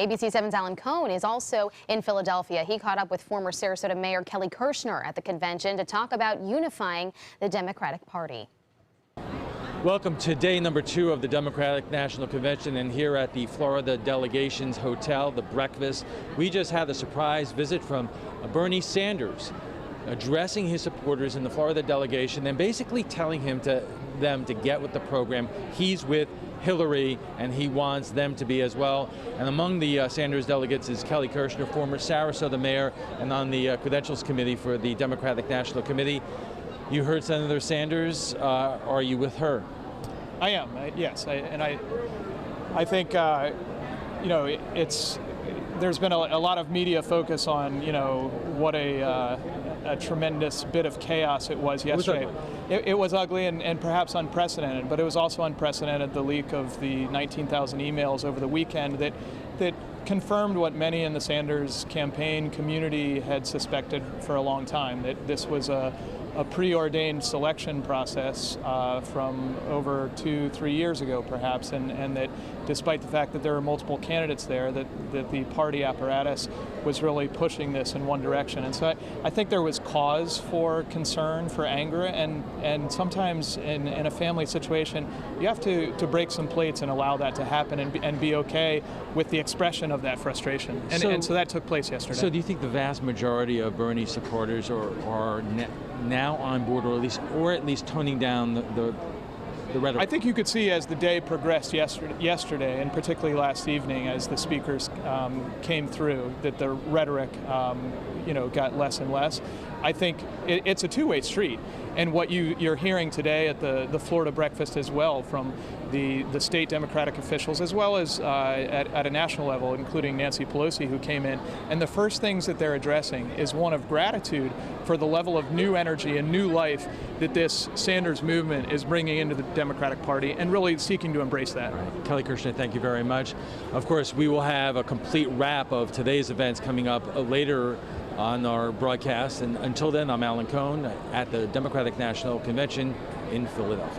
ABC 7's Alan Cohn is also in Philadelphia. He caught up with former Sarasota Mayor Kelly Kirshner at the convention to talk about unifying the Democratic Party. Welcome to day number 2 of the Democratic National Convention, and here at the Florida Delegation's Hotel, the breakfast, we just had a surprise visit from Bernie Sanders addressing his supporters in the Florida delegation and basically telling them to get with the program. He's with Hillary, and he wants them to be as well. And among the Sanders delegates is Kelly Kirshner, former Sarasota mayor, and on the Credentials Committee for the Democratic National Committee. You heard Senator Sanders. Are you with her? I am, yes. I think, there's been a lot of media focus on, what a tremendous bit of chaos it was yesterday. It was ugly and perhaps unprecedented, but it was also unprecedented, the leak of the 19,000 emails over the weekend that confirmed what many in the Sanders campaign community had suspected for a long time, that this was a preordained selection process from over 2-3 years ago, perhaps, and that despite the fact that there were multiple candidates there, that the party apparatus was really pushing this in one direction. And so I think there was cause for concern, for anger, and sometimes in a family situation, you have to break some plates and allow that to happen and be okay with the expression of that frustration. And so that took place yesterday. So do you think the vast majority of Bernie supporters are now on board, or at least toning down the rhetoric? I think you could see as the day progressed yesterday, and particularly last evening as the speakers came through, that the rhetoric got less and less. I think it's a two-way street. And what you're hearing today at the Florida breakfast as well from the state Democratic officials, as well as at a national level, including Nancy Pelosi, who came in. And the first things that they're addressing is one of gratitude for the level of new energy and new life that this Sanders movement is bringing into the Democratic Party, and really seeking to embrace that. Right. Kelly Kirshner, thank you very much. Of course, we will have a complete wrap of today's events coming up later on our broadcast. And until then, I'm Alan Cohn at the Democratic National Convention in Philadelphia.